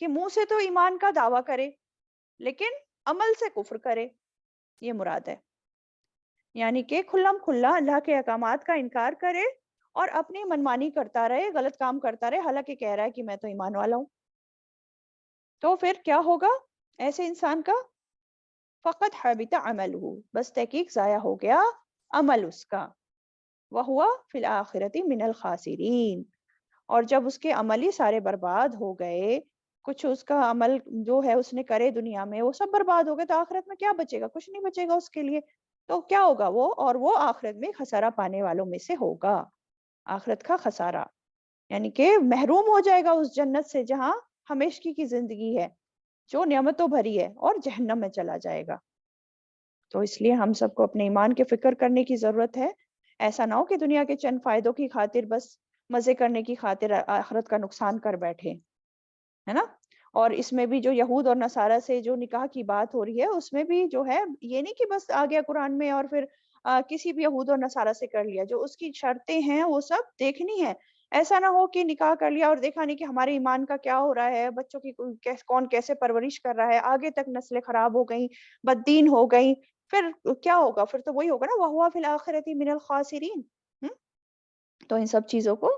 کہ منہ سے تو ایمان کا دعویٰ کرے لیکن عمل سے کفر کرے، یہ مراد ہے۔ یعنی کہ کھلم کھلا اللہ کے احکامات کا انکار کرے اور اپنی منمانی کرتا رہے، غلط کام کرتا رہے، حالانکہ کہہ رہا ہے کہ میں تو ایمان والا ہوں۔ تو پھر کیا ہوگا ایسے انسان کا؟ فقط حبط عملہ، بس تحقیق ضائع ہو گیا عمل اس کا، وہوا فی الآخرۃ من الخاسرین، اور جب اس کے عمل ہی سارے برباد ہو گئے، کچھ اس کا عمل جو ہے اس نے کرے دنیا میں وہ سب برباد ہو گئے، تو آخرت میں کیا بچے گا؟ کچھ نہیں بچے گا اس کے لیے۔ تو کیا ہوگا وہ؟ اور وہ آخرت میں خسارہ پانے والوں میں سے ہوگا، آخرت کا خسارہ، یعنی کہ محروم ہو جائے گا اس جنت سے جہاں ہمیشگی کی زندگی ہے، جو نعمتوں بھری ہے، اور جہنم میں چلا جائے گا۔ تو اس لیے ہم سب کو اپنے ایمان کی فکر کرنے کی ضرورت ہے۔ ایسا نہ ہو کہ دنیا کے چند فائدوں کی خاطر، بس مزے کرنے کی خاطر آخرت کا نقصان کر بیٹھے، ہے نا۔ اور اس میں بھی جو یہود اور نصارہ سے جو نکاح کی بات ہو رہی ہے، اس میں بھی جو ہے یہ نہیں کہ بس آ گیا قرآن میں اور پھر کسی بھی یہود اور نصارہ سے کر لیا، جو اس کی شرطیں ہیں وہ سب دیکھنی ہے۔ ایسا نہ ہو کہ نکاح کر لیا اور دیکھا نہیں کہ ہمارے ایمان کا کیا ہو رہا ہے، بچوں کی کون کیسے پرورش کر رہا ہے، آگے تک نسلیں خراب ہو گئیں، بددین ہو گئیں، پھر کیا ہوگا؟ پھر تو وہی ہوگا نا، وَهُوَ فِي الْآخِرَةِ مِنَ الْخَاسِرِينَ۔ تو ان سب چیزوں کو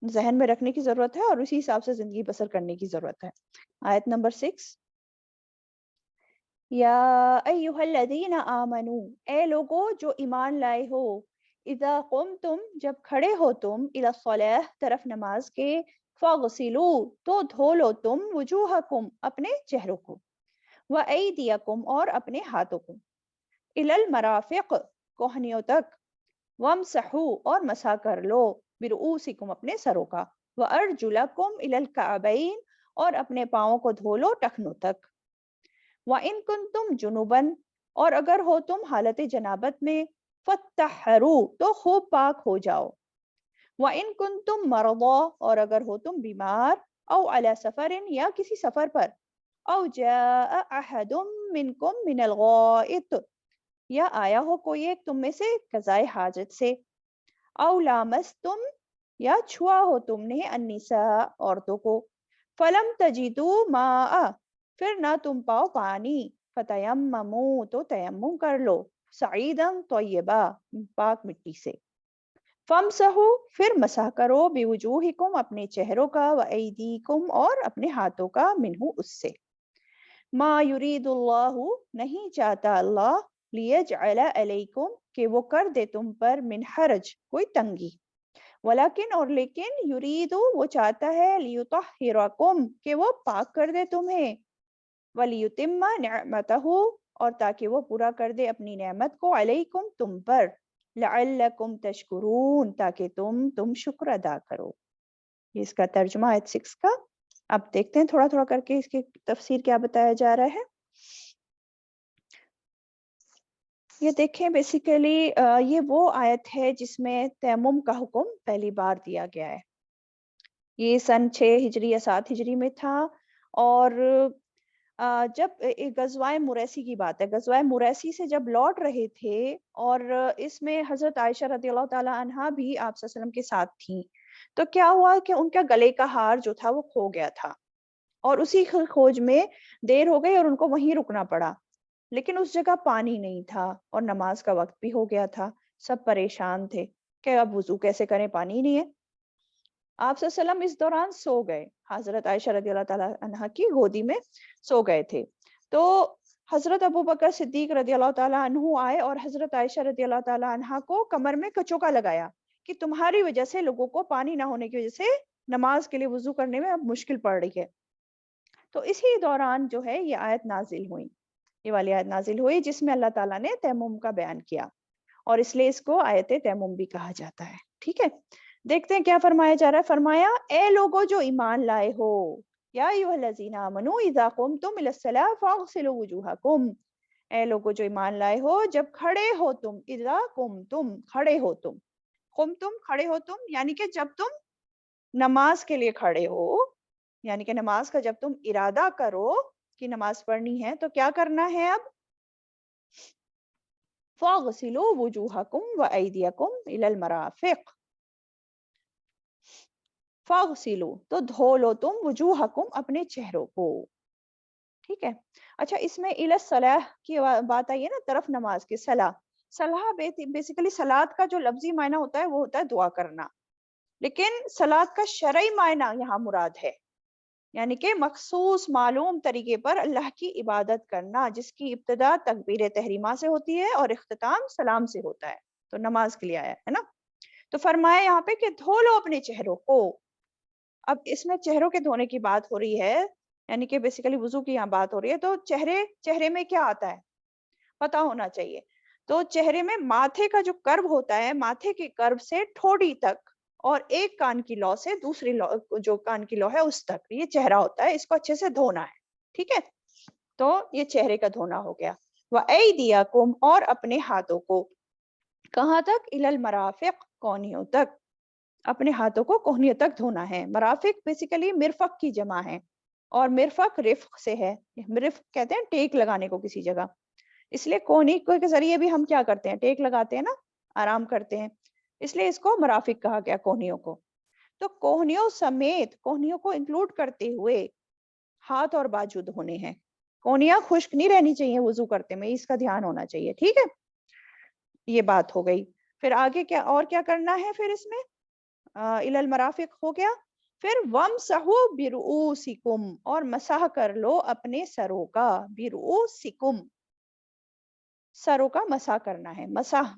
ذہن میں رکھنے کی ضرورت ہے اور اسی حساب سے زندگی بسر کرنے کی ضرورت ہے۔ آیت نمبر 6، یا ایہا الذین آمنو، اے لوگو جو ایمان لائے ہو، اذا قمتم، جب کھڑے ہو تم، الی الصلاۃ، طرف نماز کے، فاغسلوا، تو دھو لو تم، وجوہکم، اپنے چہروں کو، وایدیکم، اور اپنے ہاتھوں کو، الی المرافق، کوہنیوں تک، وامسحوا، اور مسح کر لو، برؤوسکم، اپنے سروں کا، وارجلکم الی الکعبین، اور اپنے پاؤں کو دھو لو ٹخنوں تک، وَإِن كُنتُمْ جُنُبًا، اور اگر ہو تم حالت جنابت میں، فَاتَّحَّرُوا، تو خوب پاک ہو جاؤ، وَإِن كُنتُمْ مَرْضَىٰ، اور اگر ہو تم بیمار، او علی سفر، یا کسی سفر پر، او جاء احد منکم من الغائط، یا آیا ہو کوئی ایک تم میں سے قضائے حاجت سے، او لامستم، یا چھوا ہو تم نے النساء، عورتوں کو، فلم تجدوا ماء، پھر نہ تم پاؤ پانی، فتیمموا، تو تیمم کر لو، سعیدا طیبا، پاک مٹی سے، فامسحوا، پھر مسح کرو، بوجوہکم، اپنے چہروں کا، وایدیکم، اور اپنے ہاتھوں کا، منہ، اس سے، ما یرید اللہ، نہیں چاہتا اللہ، لیجعل علیکم، کہ وہ کر دے تم پر، من حرج، کوئی تنگی، ولیکن، اور لیکن، یرید، وہ چاہتا ہے، لیطہرکم، کہ وہ پاک کر دے تمہیں، ولیتم نعمتہ، اور تاکہ وہ پورا کر دے اپنی نعمت کو، علیکم، تم پر، لعلکم تشکرون، تاکہ تم شکر ادا کرو۔ یہ اس کا ترجمہ آیت 6 کا۔ اب دیکھتے ہیں تھوڑا تھوڑا کر کے اس کی تفسیر کیا بتایا جا رہا ہے۔ یہ دیکھیں بیسیکلی یہ وہ آیت ہے جس میں تیمم کا حکم پہلی بار دیا گیا ہے۔ یہ سن 6 ہجری یا 7 ہجری میں تھا، اور جب غزوہ مریسی کی بات ہے، غزوہ مریسی سے جب لوٹ رہے تھے، اور اس میں حضرت عائشہ رضی اللہ تعالی عنہا بھی آپ صلی اللہ علیہ وسلم کے ساتھ تھیں، تو کیا ہوا کہ ان کا گلے کا ہار جو تھا وہ کھو گیا تھا، اور اسی کھوج میں دیر ہو گئی اور ان کو وہیں رکنا پڑا، لیکن اس جگہ پانی نہیں تھا اور نماز کا وقت بھی ہو گیا تھا، سب پریشان تھے کہ اب وضو کیسے کریں، پانی نہیں ہے۔ آپ صلی اللہ علیہ وسلم اس دوران سو گئے، حضرت عائشہ رضی اللہ تعالیٰ عنہ کی گودی میں سو گئے تھے، تو حضرت ابو بکر صدیق رضی اللہ تعالیٰ عنہ آئے اور حضرت عائشہ رضی اللہ تعالیٰ عنہ کو کمر میں کچوکا لگایا کہ تمہاری وجہ سے لوگوں کو پانی نہ ہونے کی وجہ سے نماز کے لیے وضو کرنے میں اب مشکل پڑ رہی ہے۔ تو اسی دوران جو ہے یہ آیت نازل ہوئی، یہ والی آیت نازل ہوئی جس میں اللہ تعالیٰ نے تیمم کا بیان کیا، اور اس لیے اس کو آیت تیمم بھی کہا جاتا ہے۔ ٹھیک ہے، دیکھتے ہیں کیا فرمایا جا رہا ہے۔ فرمایا، اے لوگو جو ایمان لائے ہو، یا ایھا الذین آمنوا اذا قمتم الی الصلاۃ فاغسلوا وجوہکم، اے لوگو جو ایمان لائے ہو، جب کھڑے ہو تم، اذا قمتم، کھڑے ہو تم، قمتم، کھڑے ہو تم، یعنی کہ جب تم نماز کے لیے کھڑے ہو، یعنی کہ نماز کا جب تم ارادہ کرو کہ نماز پڑھنی ہے تو کیا کرنا ہے اب؟ فاغسلوا وجوہکم وایدیکم الی المرافق، فاغسلو تو دھو لو تم وجوہکم اپنے چہروں کو. ٹھیک ہے. اچھا اس میں الی الصلاح کی بات آئی ہے نا، طرف نماز کے. صلاح، صلاح بیسیکلی صلات کا جو لفظی معنی ہوتا ہے وہ ہوتا ہے دعا کرنا، لیکن صلات کا شرعی معنی یہاں مراد ہے، یعنی کہ مخصوص معلوم طریقے پر اللہ کی عبادت کرنا، جس کی ابتدا تکبیر تحریمہ سے ہوتی ہے اور اختتام سلام سے ہوتا ہے. تو نماز کے لیے آیا ہے نا. تو فرمایا یہاں پہ کہ دھو لو اپنے چہروں کو. اب اس میں چہروں کے دھونے کی بات ہو رہی ہے، یعنی کہ بیسیکلی وضو کی یہاں بات ہو رہی ہے. تو چہرے میں کیا آتا ہے پتا ہونا چاہیے. تو چہرے میں ماتھے کا جو کرب ہوتا ہے، ماتھے کے کرب سے ٹھوڑی تک اور ایک کان کی لو سے دوسری لو، جو کان کی لو ہے اس تک، یہ چہرہ ہوتا ہے. اس کو اچھے سے دھونا ہے. ٹھیک ہے. تو یہ چہرے کا دھونا ہو گیا. وَأَيْدِيَكُمْ اور اپنے ہاتھوں کو. کہاں تک؟ اِلَى الْمَرَافِقِ کونیوں تک. اپنے ہاتھوں کو کوہنیوں تک دھونا ہے. مرافق بیسیکلی مرفق کی جمع ہے، اور مرفق رفق سے ہے. رفق کہتے ہیں ٹیک لگانے کو کسی جگہ، اس لیے کونی کے ذریعے بھی ہم کیا کرتے ہیں؟ ٹیک لگاتے ہیں نا، آرام کرتے ہیں، اس لیے اس کو مرافق کہا گیا، کوہنیوں کو. تو کوہنیوں سمیت، کوہنیوں کو انکلوڈ کرتے ہوئے ہاتھ اور بازو دھونے ہیں. کونیاں خشک نہیں رہنی چاہیے وضو کرتے میں، اس کا دھیان ہونا چاہیے. ٹھیک ہے، یہ بات ہو گئی. پھر آگے کیا اور کیا کرنا ہے؟ پھر اس میں الی المرافق ہو گیا. پھر وَامْسَحُوا بِرُؤُوسِكُمْ اور مسح کر لو اپنے سروں کا. بِرُؤُوسِكُمْ سروں کا مسح کرنا ہے.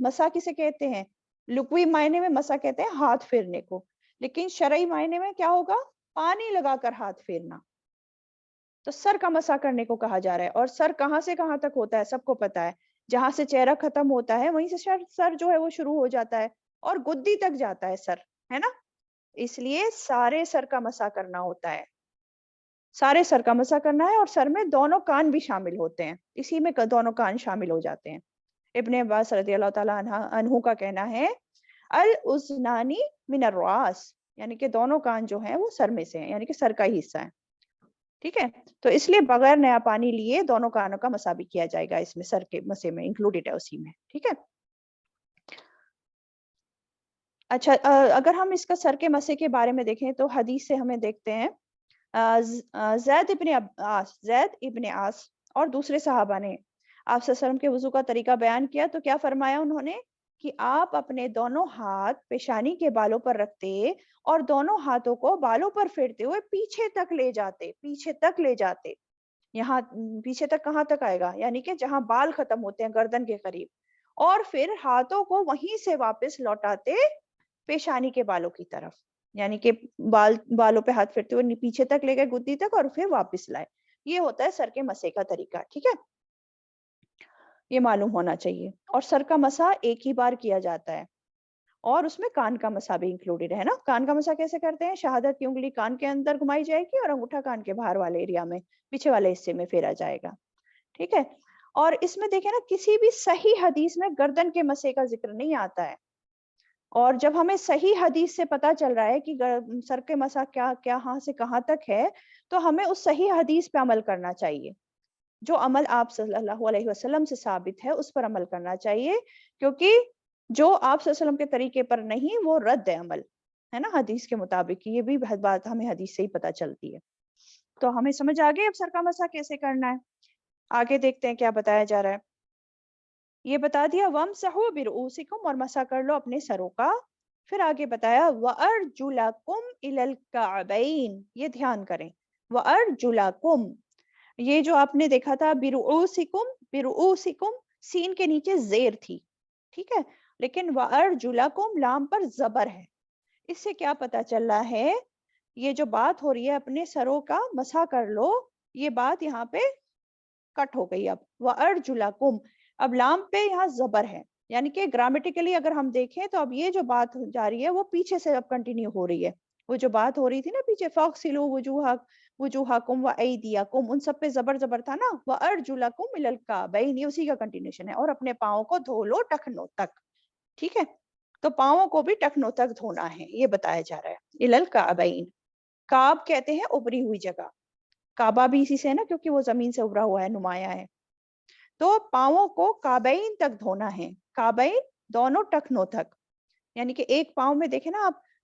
مسح کسے کہتے ہیں؟ لغوی معنی میں مسح کہتے ہیں ہاتھ پھیرنے کو، لیکن شرعی معنی میں کیا ہوگا؟ پانی لگا کر ہاتھ پھیرنا. تو سر کا مسح کرنے کو کہا جا رہا ہے. اور سر کہاں سے کہاں تک ہوتا ہے سب کو پتا ہے، جہاں سے چہرہ ختم ہوتا ہے وہیں سے سر جو ہے وہ شروع ہو جاتا ہے، اور گدی تک جاتا ہے سر، ہے نا. اس لیے سارے سر کا مسح کرنا ہوتا ہے. سارے سر کا مسح کرنا ہے، اور سر میں دونوں کان بھی شامل ہوتے ہیں، اسی میں دونوں کان شامل ہو جاتے ہیں. ابن عباس رضی اللہ تعالیٰ عنہ کا کہنا ہے الاذنانی من الراس، یعنی کہ دونوں کان جو ہیں وہ سر میں سے ہیں، یعنی کہ سر کا ہی حصہ ہے. ٹھیک ہے. تو اس لیے بغیر نیا پانی لیے دونوں کانوں کا مسح بھی کیا جائے گا، اس میں سر کے مسح میں انکلوڈیڈ ہے اسی میں. ٹھیک ہے. اچھا اگر ہم اس کا سر کے مسح کے بارے میں دیکھیں تو حدیث سے ہمیں دیکھتے ہیں زید ابن عاص اور دوسرے صحابہ نے آپ صلی اللہ علیہ وسلم کے وضو کا طریقہ بیان کیا. تو کیا فرمایا انہوں نے کہ آپ اپنے دونوں ہاتھ پیشانی کے بالوں پر رکھتے اور دونوں ہاتھوں کو بالوں پر پھیرتے ہوئے پیچھے تک لے جاتے، پیچھے تک لے جاتے. یہاں پیچھے تک کہاں تک آئے گا؟ یعنی کہ جہاں بال ختم ہوتے ہیں گردن کے قریب، اور پھر ہاتھوں کو وہیں سے واپس لوٹاتے پیشانی کے بالوں کی طرف، یعنی کہ بالوں پہ ہاتھ پھرتے ہوئے پیچھے تک لے گئے گدی تک، اور پھر واپس لائے. یہ ہوتا ہے سر کے مسح کا طریقہ. ٹھیک ہے، یہ معلوم ہونا چاہیے. اور سر کا مسح ایک ہی بار کیا جاتا ہے، اور اس میں کان کا مسح بھی انکلوڈیڈ ہے نا. کان کا مسح کیسے کرتے ہیں؟ شہادت کی انگلی کان کے اندر گھمائی جائے گی اور انگوٹھا کان کے باہر والے ایریا میں، پیچھے والے حصے میں پھیرا جائے گا. ٹھیک ہے. اور اس میں دیکھیں نا، کسی بھی صحیح حدیث میں گردن کے مسح کا ذکر نہیں آتا ہے. اور جب ہمیں صحیح حدیث سے پتا چل رہا ہے کہ سر کے مسح کیا کہاں سے کہاں تک ہے، تو ہمیں اس صحیح حدیث پہ عمل کرنا چاہیے. جو عمل آپ صلی اللہ علیہ وسلم سے ثابت ہے اس پر عمل کرنا چاہیے، کیونکہ جو آپ صلی اللہ علیہ وسلم کے طریقے پر نہیں وہ رد عمل ہے نا حدیث کے مطابق. یہ بھی بات ہمیں حدیث سے ہی پتا چلتی ہے. تو ہمیں سمجھ آ گئی اب سر کا مسح کیسے کرنا ہے. آگے دیکھتے ہیں کیا بتایا جا رہا ہے. یہ بتا دیا وَامْسَحُوا بِرُؤُوسِكُمْ اور مسح کر لو اپنے سروں کا. پھر آگے بتایا وَأَرْجُلَكُمْ إِلَى الْكَعْبَيْنِ. یہ دھیان کریں، وَأَرْجُلَكُمْ، یہ جو آپ نے دیکھا تھا بِرُؤُوسِكُمْ، بِرُؤُوسِكُمْ سین کے نیچے زیر تھی، ٹھیک ہے، لیکن وَأَرْجُلَكُمْ لام پر زبر ہے. اس سے کیا پتا چل رہا ہے؟ یہ جو بات ہو رہی ہے اپنے سروں کا مسح کر لو، یہ بات یہاں پہ کٹ ہو گئی. اب وَأَرْجُلَكُمْ، اب لام پہ یہاں زبر ہے، یعنی کہ گرامیٹیکلی اگر ہم دیکھیں تو اب یہ جو بات جا رہی ہے وہ پیچھے سے اب کنٹینیو ہو رہی ہے. وہ جو بات ہو رہی تھی نا پیچھے فَاغْسِلُوا وُجُوهَكُمْ وَأَيْدِيَكُمْ، ان سب پہ زبر تھا نا. وَأَرْجُلَكُمْ إِلَى الْكَعْبَيْنِ، یہ اسی کا کنٹینیوشن ہے. اور اپنے پاؤں کو دھو لو ٹخنوں تک. ٹھیک ہے، تو پاؤں کو بھی ٹخنوں تک دھونا ہے، یہ بتایا جا رہا ہے. إِلَى الْكَعْبَيْنِ، کعب کہتے ہیں ابری ہوئی جگہ، کعبہ بھی اسی سے ہے نا کیونکہ وہ زمین سے ابھرا ہوا ہے، نمایاں ہے. تو پاؤں کو کعبین تک دھونا ہے. کعبین دونوں ٹخنوں تک، یعنی کہ ایک پاؤں میں دیکھیں نا آپ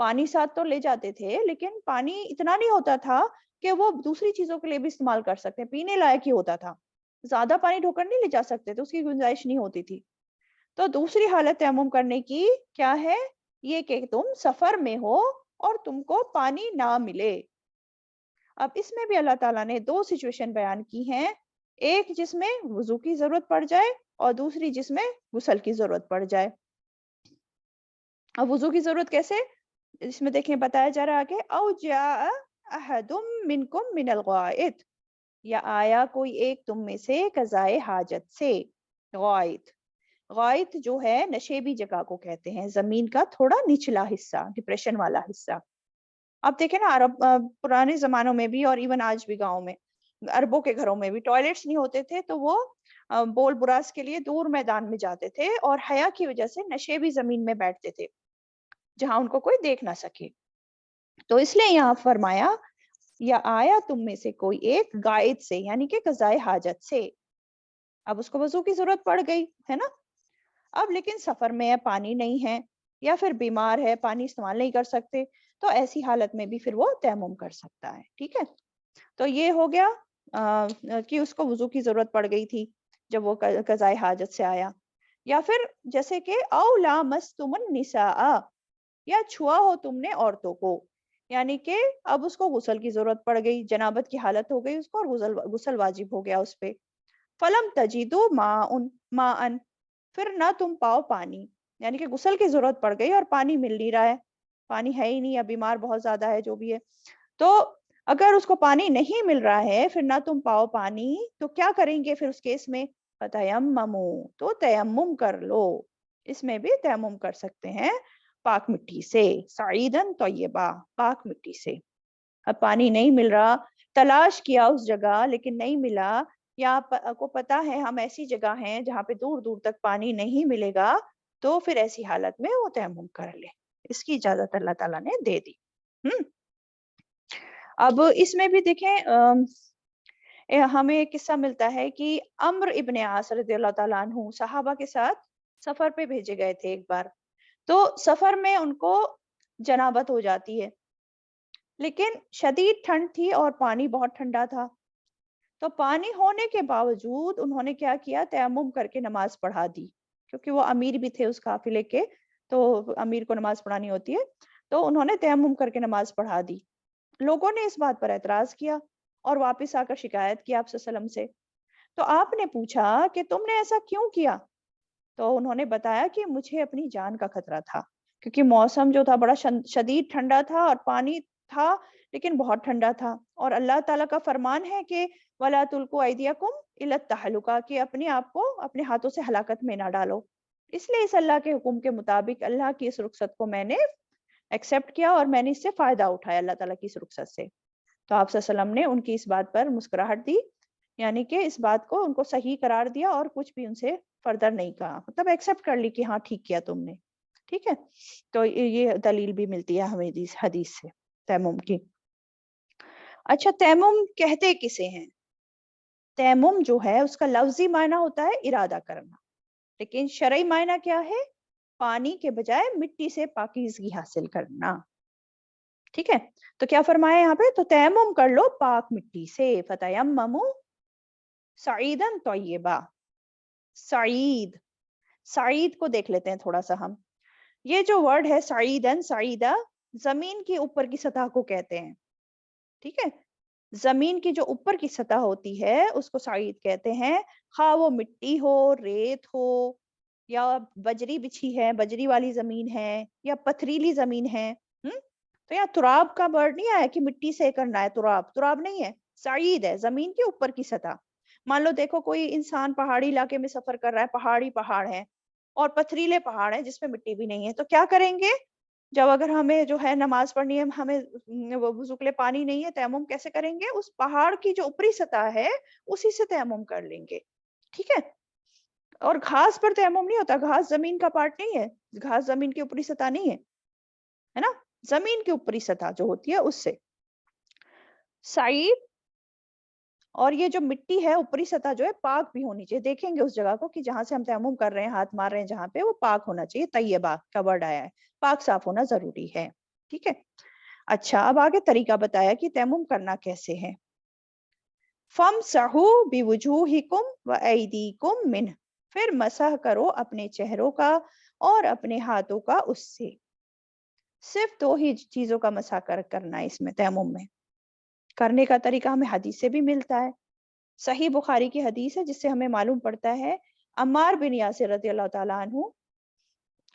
پانی ساتھ تو لے جاتے تھے لیکن پانی اتنا نہیں ہوتا تھا کہ وہ دوسری چیزوں کے لیے بھی استعمال کر سکتے ہیں، پینے لائق ہی ہوتا تھا، زیادہ پانی ڈھو کر نہیں لے جا سکتے تھے، اس کی گنجائش نہیں ہوتی تھی. تو دوسری حالت تیمم کرنے کی کیا ہے؟ یہ کہ تم سفر میں ہو اور تم کو پانی نہ ملے. اب اس میں بھی اللہ تعالیٰ نے دو سچویشن بیان کی ہیں، ایک جس میں وضو کی ضرورت پڑ جائے اور دوسری جس میں غسل کی ضرورت پڑ جائے. اب وضو کی ضرورت کیسے؟ اس میں دیکھیں بتایا جا رہا ہے کہ او جاء احد منکم من الغائط، یا آیا کوئی ایک تم میں سے قضائے حاجت سے. غائط، غائط جو ہے نشیبی جگہ کو کہتے ہیں، زمین کا تھوڑا نچلا حصہ، ڈپریشن والا حصہ. اب دیکھیں نا عرب پرانے زمانوں میں بھی اور ایون آج بھی گاؤں میں عربوں کے گھروں میں بھی ٹوائلٹس نہیں ہوتے تھے تو وہ بول براس کے لیے دور میدان میں جاتے تھے اور حیا کی وجہ سے نشیبی زمین میں بیٹھتے تھے جہاں ان کو کوئی دیکھ نہ سکے. تو اس لیے یہاں فرمایا یا آیا تم میں سے کوئی ایک غائط سے، یعنی کہ قضائے حاجت سے. اب اس کو وضو کی ضرورت پڑ گئی ہے نا. اب لیکن سفر میں ہے، پانی نہیں ہے، یا پھر بیمار ہے، پانی استعمال نہیں کر سکتے، تو ایسی حالت میں بھی پھر وہ تیمم کر سکتا ہے. ٹھیک ہے، تو یہ ہو گیا کہ اس کو وضو کی ضرورت پڑ گئی تھی جب وہ قضائے حاجت سے آیا. یا پھر جیسے کہ او لامستم النساء، یا چھوا ہو تم نے عورتوں کو، یعنی کہ اب اس کو غسل کی ضرورت پڑ گئی، جنابت کی حالت ہو گئی اس کو اور غسل واجب ہو گیا اس پہ. فلم تجیدو ماء، پھر نہ تم پاؤ پانی، یعنی کہ غسل کی ضرورت پڑ گئی اور پانی مل نہیں رہا ہے، پانی ہے ہی نہیں یا بیمار بہت زیادہ ہے جو بھی ہے. تو اگر اس کو پانی نہیں مل رہا ہے پھر نہ تم پاؤ پانی تو کیا کریں گے پھر اس کیس میں؟ فتیمموا، تو تیمم کر لو. اس میں بھی تیمم کر سکتے ہیں پاک مٹی سے، سعیدن طیبہ، پاک مٹی سے. اب پانی نہیں مل رہا، تلاش کیا اس جگہ لیکن نہیں ملا، یا آپ کو پتا ہے ہم ایسی جگہ ہیں جہاں پہ دور دور تک پانی نہیں ملے گا، تو پھر ایسی حالت میں وہ تیمم کر لے. اس کی اجازت اللہ تعالیٰ نے دے دی. اب اس میں بھی دیکھیں ہمیں ایک قصہ ملتا ہے کہ عمرو ابن عاص رضی اللہ تعالیٰ عنہ صحابہ کے ساتھ سفر پہ بھیجے گئے تھے ایک بار. تو سفر میں ان کو جنابت ہو جاتی ہے، لیکن شدید ٹھنڈ تھی اور پانی بہت ٹھنڈا تھا. تو پانی ہونے کے باوجود انہوں نے کیا کیا؟ تیمم کر کے نماز پڑھا دی، کیونکہ وہ امیر بھی تھے اس قافلے کے، تو امیر کو نماز پڑھانی ہوتی ہے، تو انہوں نے تیمم کر کے نماز پڑھا دی. لوگوں نے اس بات پر اعتراض کیا اور واپس آ کر شکایت کی آپ صلی اللہ علیہ وسلم سے. تو آپ نے پوچھا کہ تم نے ایسا کیوں کیا؟ تو انہوں نے بتایا کہ مجھے اپنی جان کا خطرہ تھا، کیونکہ موسم جو تھا بڑا شدید ٹھنڈا تھا اور پانی تھا لیکن بہت ٹھنڈا تھا، اور اللہ تعالیٰ کا فرمان ہے کہ وَلَا تُلْقُوا أَيْدِيَكُمْ إِلَى التَّهْلُكَةِ، کہ اپنے آپ کو اپنے ہاتھوں سے ہلاکت میں نہ ڈالو. اس لیے اس اللہ کے حکم کے مطابق اللہ کی اس رخصت کو میں نے ایکسیپٹ کیا اور میں نے اس سے فائدہ اٹھایا اللہ تعالیٰ کی اس رخصت سے. تو آپ صلی اللہ علیہ وسلم نے ان کی اس بات پر مسکراہٹ دی، یعنی کہ اس بات کو ان کو صحیح قرار دیا اور کچھ بھی ان سے فردر نہیں کہا، مطلب ایکسیپٹ کر لی کہ ہاں ٹھیک کیا تم نے. ٹھیک ہے، تو یہ دلیل بھی ملتی ہے ہمیں حدیث سے تیمم کی. اچھا، تیمم کہتے کسے ہیں؟ تیمم جو ہے اس کا لفظی معنی ہوتا ہے ارادہ کرنا، لیکن شرعی معنی کیا ہے؟ پانی کے بجائے مٹی سے پاکیزگی حاصل کرنا. ٹھیک ہے، تو کیا فرمایا یہاں پہ؟ تو تیمم کر لو پاک مٹی سے. فتیمموا سعیدن طیبا. سعید، سعید کو دیکھ لیتے ہیں تھوڑا سا ہم. یہ جو ورڈ ہے سعیدن، سعیدہ، زمین کی اوپر کی سطح کو کہتے ہیں. ٹھیک ہے، زمین کی جو اوپر کی سطح ہوتی ہے اس کو سعید کہتے ہیں، خواہ وہ مٹی ہو، ریت ہو، یا بجری بچھی ہے، بجری والی زمین ہے، یا پتھریلی زمین ہے. تو یہاں تراب کا ورڈ نہیں آیا کہ مٹی سے کرنا ہے، تراب، تراب نہیں ہے، سعید ہے، زمین کے اوپر کی سطح. مان لو دیکھو کوئی انسان پہاڑی علاقے میں سفر کر رہا ہے، پہاڑی پہاڑ ہیں اور پتھریلے پہاڑ ہیں جس میں مٹی بھی نہیں ہے، تو کیا کریں گے جب اگر ہمیں جو ہے نماز پڑھنی ہے، ہمیں وضو کے لیے پانی نہیں ہے، تیمم کیسے کریں گے؟ اس پہاڑ کی جو اوپری سطح ہے اسی سے تیمم کر لیں گے. ٹھیک ہے، اور گھاس پر تیمم نہیں ہوتا، گھاس زمین کا پارٹ نہیں ہے، گھاس زمین کی اوپری سطح نہیں ہے نا، زمین کی اوپری سطح جو ہوتی ہے اس سے. سعید، اور یہ جو مٹی ہے اوپری سطح جو ہے پاک بھی ہونی چاہیے. دیکھیں گے اس جگہ کو کہ جہاں سے ہم تیمم کر رہے ہیں، ہاتھ مار رہے ہیں جہاں پہ، وہ پاک ہونا چاہیے. طیبہ کا ورڈ آیا ہے، پاک صاف ہونا ضروری ہے. ٹھیک ہے. اچھا اب آگے طریقہ بتایا کہ تیمم کرنا کیسے ہے. فَامْسَحُوا بِوُجُوهِكُمْ وَأَيْدِيكُمْ مِنْهُ، پھر مسح کرو اپنے چہروں کا اور اپنے ہاتھوں کا اس سے. صرف 2 ہی چیزوں کا مسح کرنا ہے اس میں تیمم میں. کرنے کا طریقہ ہمیں حدیث سے بھی ملتا ہے. صحیح بخاری کی حدیث ہے جس سے ہمیں معلوم پڑتا ہے عمار بن یاسر رضی اللہ تعالیٰ عنہ،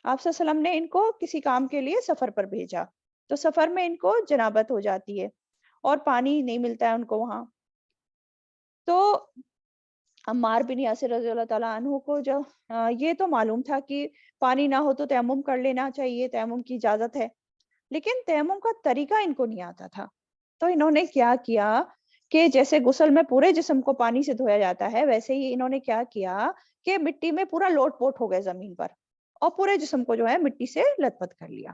آپ صلی اللہ علیہ وسلم نے ان کو کسی کام کے لیے سفر پر بھیجا، تو سفر میں ان کو جنابت ہو جاتی ہے اور پانی نہیں ملتا ہے ان کو وہاں. تو عمار بن یاسر رضی اللہ تعالیٰ عنہ کو جو یہ تو معلوم تھا کہ پانی نہ ہو تو تیمم کر لینا چاہیے، تیمم کی اجازت ہے، لیکن تیمم کا طریقہ ان کو نہیں آتا تھا. تو انہوں نے کیا کیا کہ جیسے غسل میں پورے جسم کو پانی سے دھویا جاتا ہے، ویسے ہی انہوں نے کیا کیا کہ مٹی میں پورا لوٹ پوٹ ہو گئے زمین پر اور پورے جسم کو جو ہے مٹی سے لت پت کر لیا.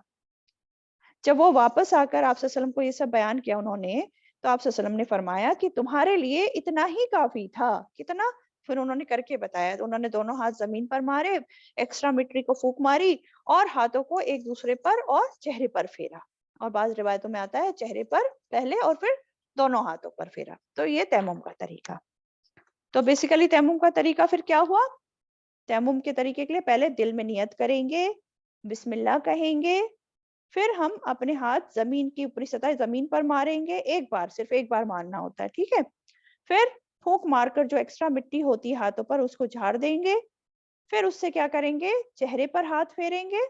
جب وہ واپس آ کر آپ صلی اللہ علیہ وسلم کو یہ سب بیان کیا انہوں نے، تو آپ صلی اللہ علیہ وسلم نے فرمایا کہ تمہارے لیے اتنا ہی کافی تھا. کتنا؟ پھر انہوں نے کر کے بتایا. تو انہوں نے دونوں ہاتھ زمین پر مارے، ایکسٹرا مٹری کو پھونک ماری اور ہاتھوں کو ایک دوسرے پر اور چہرے پر پھیرا، اور بعض روایتوں میں آتا ہے چہرے پر پہلے اور پھر دونوں ہاتھوں پر پھیرا. تو یہ تیمم کا طریقہ. تو بیسیکلی تیمم کا طریقہ پھر کیا ہوا؟ تیمم کے طریقے کے لیے پہلے دل میں نیت کریں گے، بسم اللہ کہیں گے، پھر ہم اپنے ہاتھ زمین کی اوپری سطح زمین پر ماریں گے، ایک بار، صرف ایک بار مارنا ہوتا ہے، ٹھیک ہے. پھر پھونک مار کر جو ایکسٹرا مٹی ہوتی ہے ہاتھوں پر اس کو جھاڑ دیں گے. پھر اس سے کیا کریں گے؟ چہرے پر ہاتھ پھیریں گے.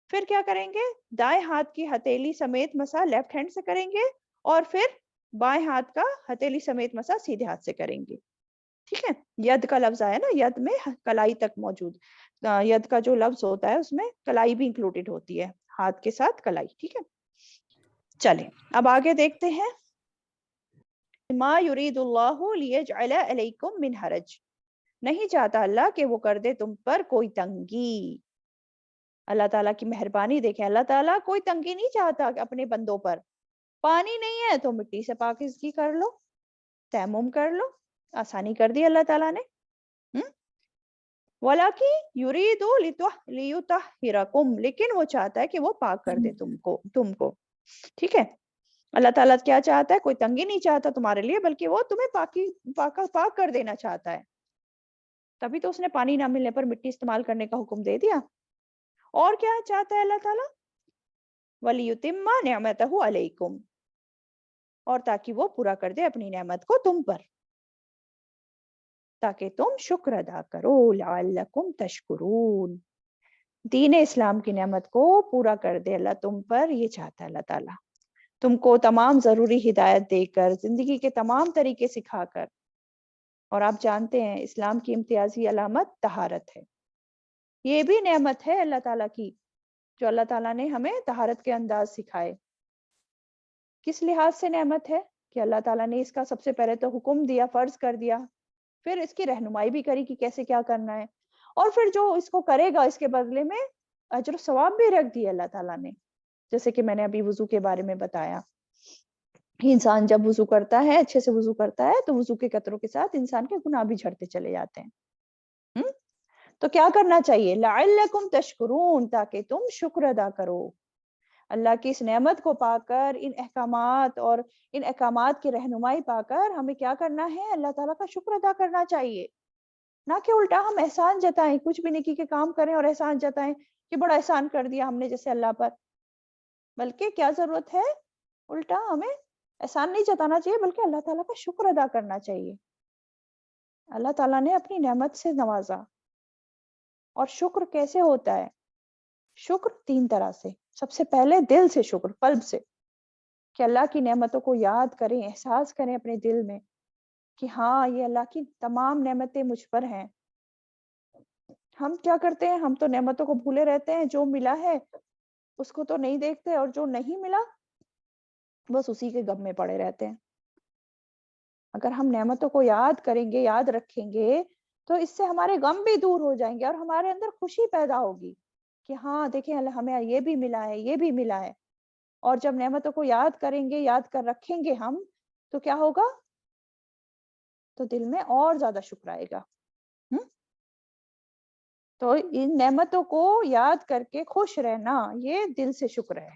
پھر کیا کریں گے؟ دائیں ہاتھ کی ہتھیلی سمیت مسح لیفٹ ہینڈ سے کریں گے، اور پھر بائیں ہاتھ کا ہتھیلی سمیت مسح سیدھے ہاتھ سے کریں گے. ٹھیک ہے. ید کا لفظ آیا نا، ید میں کلائی تک موجود، ید کا جو لفظ ہوتا ہے اس میں کلائی بھی انکلوڈیڈ ہوتی ہے، ہاتھ کے ساتھ کلائی. ٹھیک ہے. چلیں اب آگے دیکھتے ہیں. ما یرید اللہ لیجعل علیکم من حرج، نہیں چاہتا اللہ کہ وہ کر دے تم پر کوئی تنگی. اللہ تعالیٰ کی مہربانی دیکھیں، اللہ تعالیٰ کوئی تنگی نہیں چاہتا اپنے بندوں پر. پانی نہیں ہے تو مٹی سے پاکیزگی کر لو، تیمم کر لو، آسانی کر دی اللہ تعالیٰ نے. وَلَكِنْ يُرِيدُ لِيُطَهِّرَكُمْ، لیکن وہ چاہتا ہے کہ وہ پاک کر دے تم کو. ٹھیک ہے. اللہ تعالیٰ کیا چاہتا ہے؟ کوئی تنگی نہیں چاہتا تمہارے لیے، بلکہ وہ تمہیں پاک کر دینا چاہتا ہے. تبھی تو اس نے پانی نہ ملنے پر مٹی استعمال کرنے کا حکم دے دیا. اور کیا چاہتا ہے اللہ تعالیٰ؟ وَلِيُتِمَّ نِعْمَتَهُ عَلَيْكُمْ، اور تاکہ وہ پورا کر دے اپنی نعمت کو تم پر، تاکہ تم شکر ادا کرو. لعلکم تشکرون، دین اسلام کی نعمت کو پورا کر دے اللہ تم پر، یہ چاہتا ہے اللہ تعالیٰ. تم کو تمام ضروری ہدایت دے کر، زندگی کے تمام طریقے سکھا کر. اور آپ جانتے ہیں اسلام کی امتیازی علامت طہارت ہے. یہ بھی نعمت ہے اللہ تعالیٰ کی، جو اللہ تعالیٰ نے ہمیں طہارت کے انداز سکھائے. کس لحاظ سے نعمت ہے؟ کہ اللہ تعالیٰ نے اس کا سب سے پہلے تو حکم دیا، فرض کر دیا، پھر اس کی رہنمائی بھی کری کہ کیسے کیا کرنا ہے، اور پھر جو اس کو کرے گا اس کے بدلے میں اجر و ثواب بھی رکھ دیا اللہ تعالیٰ نے. جیسے کہ میں نے ابھی وضو کے بارے میں بتایا، انسان جب وضو کرتا ہے، اچھے سے وضو کرتا ہے، تو وضو کے قطروں کے ساتھ انسان کے گناہ بھی جھڑتے چلے جاتے ہیں. تو کیا کرنا چاہیے؟ لعلکم تشکرون، تاکہ تم شکر ادا کرو. اللہ کی اس نعمت کو پا کر، ان احکامات اور ان احکامات کی رہنمائی پا کر ہمیں کیا کرنا ہے؟ اللہ تعالیٰ کا شکر ادا کرنا چاہیے. نہ کہ الٹا ہم احسان جتائیں، کچھ بھی نیکی کے کام کریں اور احسان جتائیں کہ بڑا احسان کر دیا ہم نے جیسے اللہ پر. بلکہ کیا ضرورت ہے؟ الٹا ہمیں احسان نہیں جتانا چاہیے، بلکہ اللہ تعالیٰ کا شکر ادا کرنا چاہیے. اللہ تعالیٰ نے اپنی نعمت سے نوازا. اور شکر کیسے ہوتا ہے؟ شکر 3 طرح سے. سب سے پہلے دل سے شکر، قلب سے، کہ اللہ کی نعمتوں کو یاد کریں، احساس کریں اپنے دل میں کہ ہاں یہ اللہ کی تمام نعمتیں مجھ پر ہیں. ہم کیا کرتے ہیں؟ ہم تو نعمتوں کو بھولے رہتے ہیں، جو ملا ہے اس کو تو نہیں دیکھتے، اور جو نہیں ملا بس اسی کے غم میں پڑے رہتے ہیں. اگر ہم نعمتوں کو یاد کریں گے، یاد رکھیں گے، تو اس سے ہمارے غم بھی دور ہو جائیں گے اور ہمارے اندر خوشی پیدا ہوگی کہ ہاں دیکھیں اللہ ہمیں یہ بھی ملا ہے، یہ بھی ملا ہے. اور جب نعمتوں کو یاد کریں گے، یاد کر رکھیں گے ہم، تو کیا ہوگا؟ تو دل میں اور زیادہ شکر آئے گا. تو ان نعمتوں کو یاد کر کے خوش رہنا، یہ دل سے شکر ہے.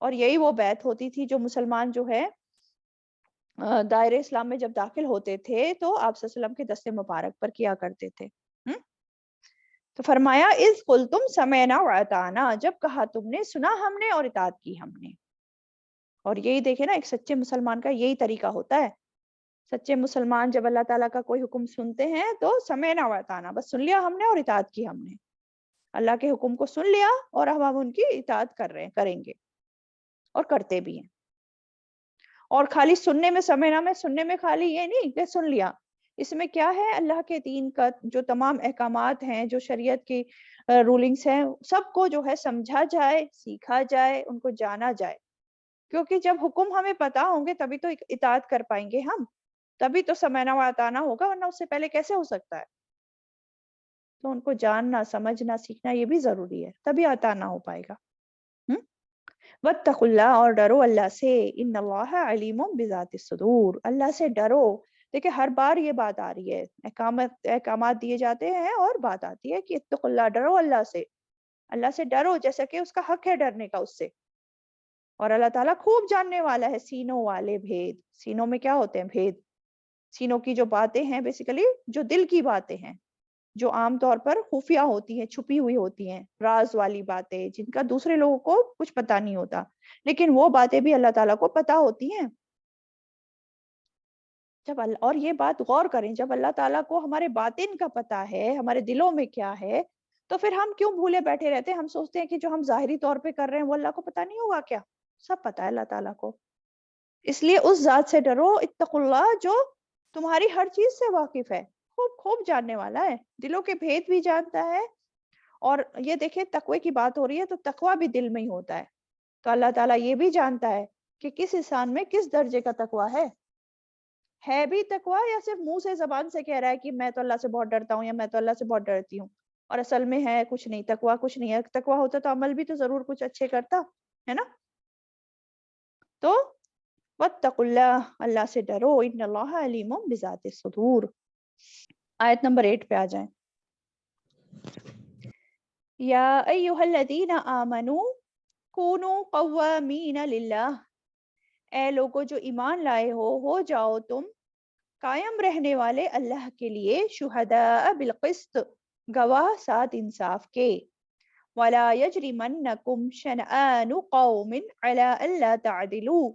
اور یہی وہ بیعت ہوتی تھی جو مسلمان جو ہے دائرے اسلام میں جب داخل ہوتے تھے تو آپ صلی اللہ علیہ وسلم کے دست مبارک پر کیا کرتے تھے۔ تو فرمایا اذ قلتم سمعنا واطعنا، جب کہا تم نے سنا ہم نے اور اطاعت کی ہم نے۔ اور یہی دیکھے نا ایک سچے مسلمان کا یہی طریقہ ہوتا ہے۔ سچے مسلمان جب اللہ تعالیٰ کا کوئی حکم سنتے ہیں تو سمعنا واطعنا، بس سن لیا ہم نے اور اطاعت کی ہم نے، اللہ کے حکم کو سن لیا اور ہم ان کی اطاعت کریں گے اور کرتے بھی ہیں۔ اور خالی سننے میں سننے میں خالی یہ نہیں کہ سن لیا، اس میں کیا ہے اللہ کے دین کا جو تمام احکامات ہیں، جو شریعت کی رولنگز ہیں، سب کو جو ہے سمجھا جائے، سیکھا جائے، ان کو جانا جائے، کیونکہ جب حکم ہمیں پتا ہوں گے تبھی تو اطاعت کر پائیں گے ہم، تبھی تو سمعنا واطعنا ہوگا، ورنہ اس سے پہلے کیسے ہو سکتا ہے؟ تو ان کو جاننا، سمجھنا، سیکھنا یہ بھی ضروری ہے، تبھی اطاعنا ہو پائے گا۔ واتقوا اللہ، اور ڈرو اللہ سے، ان اللہ علیم بذات الصدور، اللہ سے ڈرو۔ دیکھیں ہر بار یہ بات آ رہی ہے، احکامات دیے جاتے ہیں اور بات آتی ہے کہ اتقوا اللہ، ڈرو اللہ سے، اللہ سے ڈرو جیسا کہ اس کا حق ہے ڈرنے کا اس سے۔ اور اللہ تعالیٰ خوب جاننے والا ہے سینوں والے بھید۔ سینوں میں کیا ہوتے ہیں؟ بھید۔ سینوں کی جو باتیں ہیں بیسیکلی جو دل کی باتیں ہیں، جو عام طور پر خفیہ ہوتی ہیں، چھپی ہوئی ہوتی ہیں، راز والی باتیں جن کا دوسرے لوگوں کو کچھ پتا نہیں ہوتا، لیکن وہ باتیں بھی اللہ تعالیٰ کو پتا ہوتی ہیں۔ اور یہ بات غور کریں، جب اللہ تعالیٰ کو ہمارے باطن کا پتا ہے، ہمارے دلوں میں کیا ہے، تو پھر ہم کیوں بھولے بیٹھے رہتے ہیں؟ ہم سوچتے ہیں کہ جو ہم ظاہری طور پہ کر رہے ہیں وہ اللہ کو پتا نہیں ہوگا کیا؟ سب پتا ہے اللہ تعالیٰ کو۔ اس لیے اس ذات سے ڈرو، اتقوا اللہ، جو تمہاری ہر چیز سے واقف ہے، خوب خوب جاننے والا ہے، دلوں کے بھید بھی جانتا ہے۔ اور یہ دیکھیں تقوی کی بات ہو رہی ہے تو تقوی بھی دل میں ہی ہوتا ہے، تو اللہ تعالیٰ یہ بھی جانتا ہے کہ کس انسان میں کس درجے کا تقوی ہے بھی تقوی یا صرف منہ سے زبان سے کہہ رہا ہے کہ میں تو اللہ سے بہت ڈرتا ہوں یا میں تو اللہ سے بہت ڈرتی ہوں، اور اصل میں ہے کچھ نہیں، تقوی کچھ نہیں ہے۔ تقوی ہوتا تو عمل بھی تو ضرور کچھ اچھے کرتا ہے نا۔ تو واتقوا اللہ، اللہ سے ڈرو، ان اللہ علیم بذات الصدور۔ آیت نمبر 8 پہ آ جائیں۔ یا ایہا الذین آمنوا کونوا قوامین للہ، اے لوگو جو ایمان لائے ہو جاؤ تم قائم رہنے والے اللہ کے لیے، شہداء بالقسط، گواہ ساتھ انصاف کے، ولا یجرمنکم شنآن قوم علی الا تعدلوا،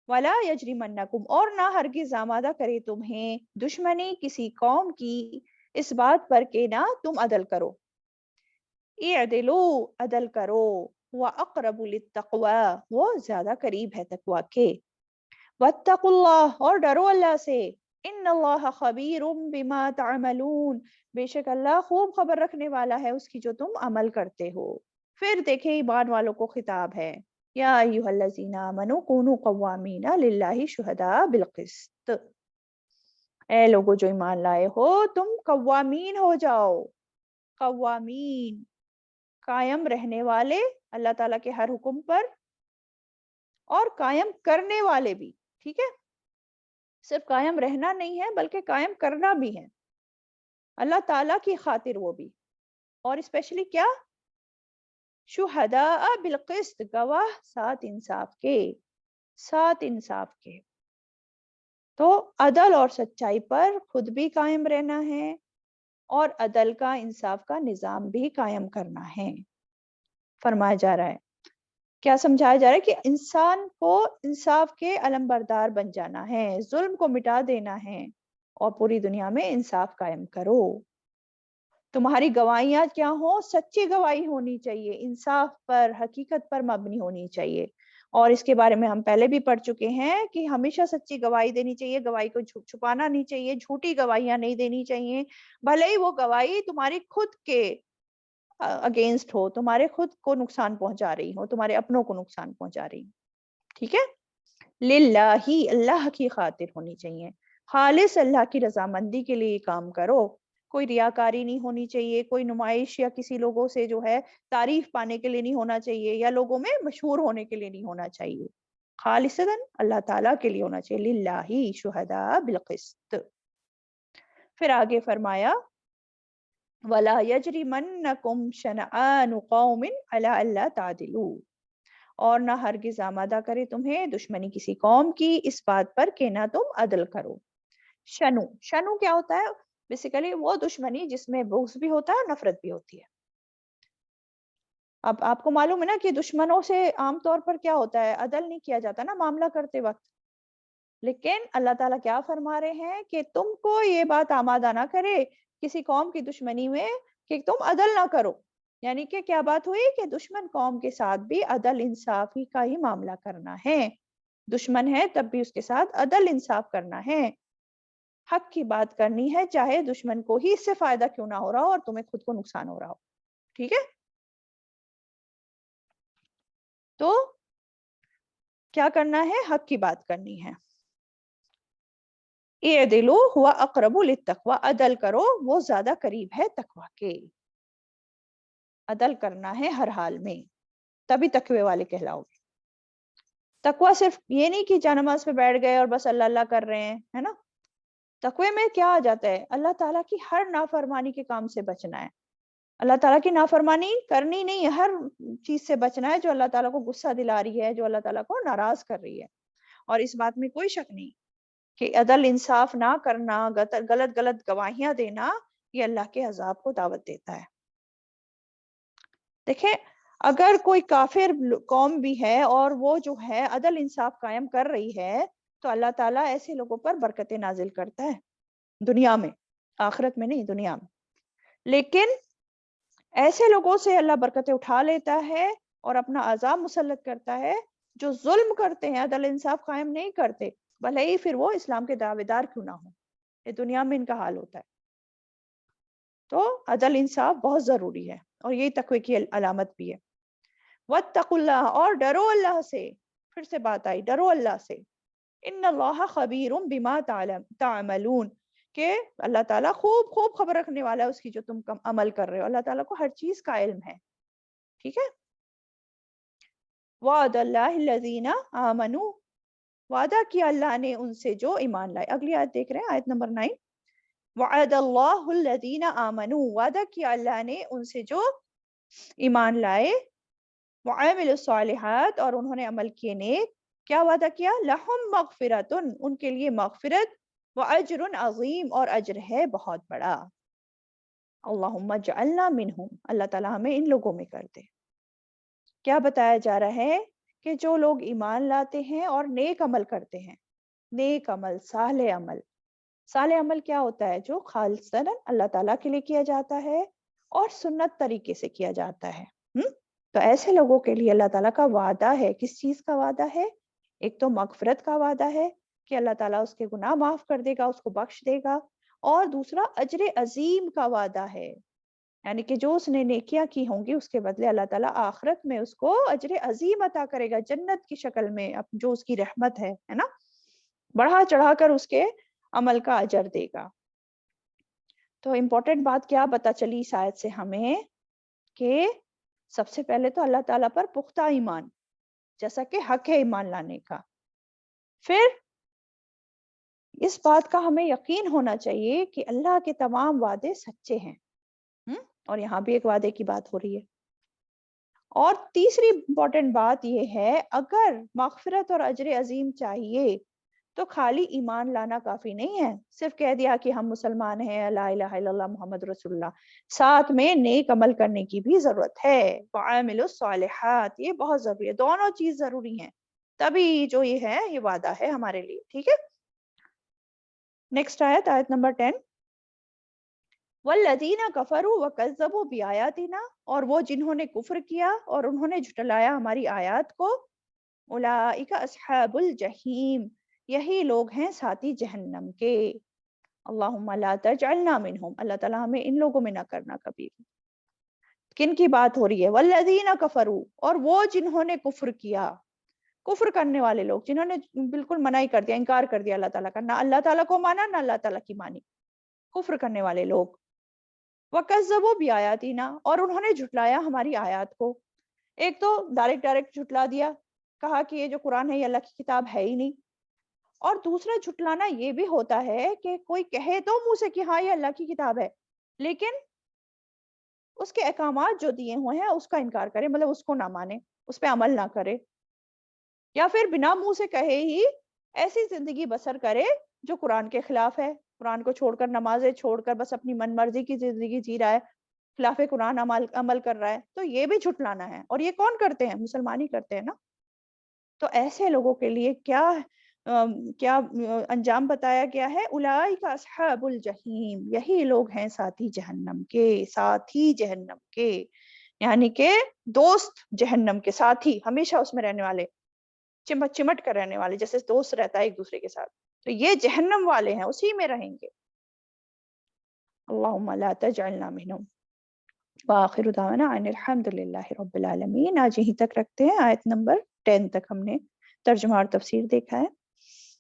ولا یجرمنکم، اور نہ ہرگز آمادہ کرے تمہیں دشمنی کسی قوم کی اس بات پر کہ نہ تم عدل کرو، اعدلوا، عدل کرو، وَأَقْرَبُ لِلتَّقْوَى، وہ زیادہ قریب ہے تقوی کے، وَاتَّقُوا اللَّهَ، اور ڈرو اللہ سے، ان اللہ خبیر بما تعملون، بے شک اللہ خوب خبر رکھنے والا ہے اس کی جو تم عمل کرتے ہو۔ پھر دیکھیں ایمان والوں کو خطاب ہے، یا ایھا الذین آمنوا کونوا قوامین للہ شہداء بالقسط، اے لوگو جو ایمان لائے ہو تم قوامین ہو جاؤ، قوامین، قائم رہنے والے اللہ تعالیٰ کے ہر حکم پر، اور قائم کرنے والے بھی، ٹھیک ہے، صرف قائم رہنا نہیں ہے بلکہ قائم کرنا بھی ہے اللہ تعالیٰ کی خاطر، وہ بھی، اور اسپیشلی کیا؟ شہداء بالقسط، گواہ ساتھ انصاف کے، ساتھ انصاف کے۔ تو عدل اور سچائی پر خود بھی قائم رہنا ہے اور عدل کا، انصاف کا نظام بھی قائم کرنا ہے۔ فرمایا جا رہا ہے، کیا سمجھایا جا رہا ہے کہ انسان کو انصاف کے علم بردار بن جانا ہے، ظلم کو مٹا دینا ہے، اور پوری دنیا میں انصاف قائم کرو۔ تمہاری گواہیاں کیا ہوں؟ سچی گواہی ہونی چاہیے، انصاف پر، حقیقت پر مبنی ہونی چاہیے، اور اس کے بارے میں ہم پہلے بھی پڑھ چکے ہیں کہ ہمیشہ سچی گواہی دینی چاہیے، گواہی کو چھپانا نہیں چاہیے، جھوٹی گواہیاں نہیں دینی چاہیے، بھلے ہی وہ گواہی تمہاری خود کے اگینسٹ ہو، تمہارے خود کو نقصان پہنچا رہی ہو، تمہارے اپنوں کو نقصان پہنچا رہی ہو، ٹھیک ہے۔ للہ، اللہ کی خاطر ہونی چاہیے، خالص اللہ کی رضامندی کے لیے کام کرو، کوئی ریاکاری نہیں ہونی چاہیے، کوئی نمائش یا کسی لوگوں سے جو ہے تعریف پانے کے لیے نہیں ہونا چاہیے، یا لوگوں میں مشہور ہونے کے لیے نہیں ہونا چاہیے، خالصاً اللہ تعالیٰ کے لیے ہونا چاہیے، للہ شہداء بالقسط۔ پھر آگے فرمایا وَلَا يَجْرِمَنَّكُمْ شَنَآنُ قَوْمٍ عَلَىٰ أَلَّا تَعْدِلُوا، اور نہ ہرگز آمادہ کرے تمہیں دشمنی کسی قوم کی اس بات پر کہ نہ تم عدل کرو. شنو شنو کیا ہوتا ہے؟ بیسیکلی وہ دشمنی جس میں بغض بھی ہوتا ہے اور نفرت بھی ہوتی ہے. اب آپ کو معلوم ہے نا کہ دشمنوں سے عام طور پر کیا ہوتا ہے، عدل نہیں کیا جاتا نا معاملہ کرتے وقت. لیکن اللہ تعالیٰ کیا فرما رہے ہیں کہ تم کو یہ بات آمادہ نہ کرے کسی قوم کی دشمنی میں کہ تم عدل نہ کرو. یعنی کہ کیا بات ہوئی کہ دشمن قوم کے ساتھ بھی عدل انصافی کا ہی معاملہ کرنا ہے. دشمن ہے تب بھی اس کے ساتھ عدل انصاف کرنا ہے، حق کی بات کرنی ہے، چاہے دشمن کو ہی اس سے فائدہ کیوں نہ ہو رہا ہو اور تمہیں خود کو نقصان ہو رہا ہو. ٹھیک ہے، تو کیا کرنا ہے؟ حق کی بات کرنی ہے. اعدلوا ہوا اقرب للتقوی، عدل کرو وہ زیادہ قریب ہے تقوی کے. عدل کرنا ہے ہر حال میں، تبھی تقوی والے کہلاؤ گے. تقوی صرف یہ نہیں کہ جا نماز پہ بیٹھ گئے اور بس اللہ اللہ کر رہے ہیں، ہے نا. تقوی میں کیا آ جاتا ہے؟ اللہ تعالیٰ کی ہر نافرمانی کے کام سے بچنا ہے. اللہ تعالیٰ کی نافرمانی کرنی نہیں ہے، ہر چیز سے بچنا ہے جو اللہ تعالیٰ کو غصہ دلا رہی ہے، جو اللہ تعالیٰ کو ناراض کر رہی ہے. اور اس بات میں کوئی شک نہیں کہ عدل انصاف نہ کرنا، غلط غلط گواہیاں دینا، یہ اللہ کے عذاب کو دعوت دیتا ہے. دیکھیں، اگر کوئی کافر قوم بھی ہے اور وہ جو ہے عدل انصاف قائم کر رہی ہے تو اللہ تعالیٰ ایسے لوگوں پر برکتیں نازل کرتا ہے دنیا میں، آخرت میں نہیں، دنیا میں. لیکن ایسے لوگوں سے اللہ برکتیں اٹھا لیتا ہے اور اپنا عذاب مسلط کرتا ہے جو ظلم کرتے ہیں، عدل انصاف قائم نہیں کرتے، بھلے ہی پھر وہ اسلام کے دعوے دار کیوں نہ ہو. یہ دنیا میں ان کا حال ہوتا ہے. تو عدل انصاف بہت ضروری ہے اور یہی تقوی کی علامت بھی ہے. واتقوا اللہ، اور ڈرو اللہ سے. پھر سے بات آئی، ڈرو اللہ سے. ان اللہ خبیر بما تعملون، کہ اللہ تعالیٰ خوب خوب خبر رکھنے والا ہے اس کی جو تم عمل کر رہے ہو. اللہ تعالیٰ کو ہر چیز کا علم ہے. ٹھیک ہے. وعد اللہ الذین آمنوا، وعدہ کیا اللہ نے ان سے جو ایمان لائے. اگلی آیت دیکھ رہے ہیں، آیت نمبر 9. وعد اللہ الذین آمنوا، وعدہ کیا اللہ نے ان سے جو ایمان لائے. وعملوا الصالحات، اور انہوں نے عمل کیے نیک. کیا وعدہ کیا؟ لہم مغفرۃ، ان کے لیے مغفرت، واجر عظیم، اور اجر ہے بہت بڑا. اللہم اجعلنا منہم، اللہ تعالیٰ ہمیں ان لوگوں میں کر دے. کیا بتایا جا رہا ہے؟ کہ جو لوگ ایمان لاتے ہیں اور نیک عمل کرتے ہیں. نیک عمل، صالح عمل. صالح عمل کیا ہوتا ہے؟ جو خالصاً اللہ تعالیٰ کے لیے کیا جاتا ہے اور سنت طریقے سے کیا جاتا ہے. تو ایسے لوگوں کے لیے اللہ تعالیٰ کا وعدہ ہے. کس چیز کا وعدہ ہے؟ ایک تو مغفرت کا وعدہ ہے کہ اللہ تعالیٰ اس کے گناہ معاف کر دے گا، اس کو بخش دے گا. اور دوسرا اجر عظیم کا وعدہ ہے، یعنی کہ جو اس نے نیکیاں کی ہوں گی اس کے بدلے اللہ تعالیٰ آخرت میں اس کو اجر عظیم عطا کرے گا، جنت کی شکل میں، جو اس کی رحمت ہے نا، بڑھا چڑھا کر اس کے عمل کا اجر دے گا. تو امپورٹنٹ بات کیا پتہ چلی اس آیت سے ہمیں؟ کہ سب سے پہلے تو اللہ تعالیٰ پر پختہ ایمان، جیسا کہ حق ہے ایمان لانے کا. پھر اس بات کا ہمیں یقین ہونا چاہیے کہ اللہ کے تمام وعدے سچے ہیں. اور یہاں بھی ایک وعدے کی بات ہو رہی ہے. اور تیسری امپورٹنٹ بات یہ ہے، اگر مغفرت اور اجر عظیم چاہیے تو خالی ایمان لانا کافی نہیں ہے. صرف کہہ دیا کہ ہم مسلمان ہیں، لا الہ الا اللہ محمد رسول اللہ، ساتھ میں نیک عمل کرنے کی بھی ضرورت ہے. وعاملوا الصالحات، یہ بہت ضروری ہے. دونوں چیز ضروری ہیں، تبھی جو یہ ہے یہ وعدہ ہے ہمارے لیے. ٹھیک ہے. نیکسٹ آیت، آیت نمبر 10. والذین کفروا وکذبوا بآیاتنا، اور وہ جنہوں نے کفر کیا اور انہوں نے جھٹلایا ہماری آیات کو. اولئک اصحاب الجحیم، یہی لوگ ہیں ساتھی جہنم کے. اللہم لا تجعلنا منہم، اللہ تعالیٰ ہمیں ان لوگوں میں نہ کرنا کبھی. کن کی بات ہو رہی ہے؟ والذین کفروا، اور وہ جنہوں نے کفر کیا. کفر کرنے والے لوگ جنہوں نے بالکل منع کر دیا، انکار کر دیا اللہ تعالیٰ کا، نہ اللہ تعالیٰ کو مانا نہ اللہ تعالیٰ کی مانی. کفر کرنے والے لوگ. وَكَذَّبُوا بِآيَاتِنَا، اور انہوں نے جھٹلایا ہماری آیات کو. ایک تو ڈائریکٹ جھٹلا دیا، کہا کہ یہ جو قرآن ہے یہ اللہ کی کتاب ہے ہی نہیں. اور دوسرا جھٹلانا یہ بھی ہوتا ہے کہ کوئی کہے تو منہ سے کہ ہاں یہ اللہ کی کتاب ہے، لیکن اس کے احکامات جو دیے ہوئے ہیں اس کا انکار کرے، مطلب اس کو نہ مانے، اس پہ عمل نہ کرے، یا پھر بنا منہ سے کہے ہی ایسی زندگی بسر کرے جو قرآن کے خلاف ہے، قرآن کو چھوڑ کر، نمازیں چھوڑ کر بس اپنی من مرضی کی زندگی جی رہا ہے، خلاف قرآن عمل کر رہا ہے، تو یہ بھی جھٹلانا ہے۔ اور یہ کون کرتے ہیں؟ مسلمان ہی کرتے ہیں نا۔ تو ایسے لوگوں کے لیے کیا انجام بتایا گیا ہے؟ اولئک اصحاب الجحیم، یہی لوگ ہیں ساتھی جہنم کے، ساتھی جہنم کے، یعنی کہ دوست جہنم کے، ساتھی ہمیشہ اس میں رہنے والے، چمٹ چمٹ کر رہنے والے، جیسے دوست رہتا ہے ایک دوسرے کے ساتھ، تو یہ جہنم والے ہیں، اسی میں رہیں گے۔ اللہم لا تجعلنا منہم۔ وآخر دعوانا ان الحمد للہ رب العالمین۔ آج یہیں تک رکھتے ہیں، آیت نمبر 10 تک ہم نے ترجمہ اور تفسیر دیکھا ہے۔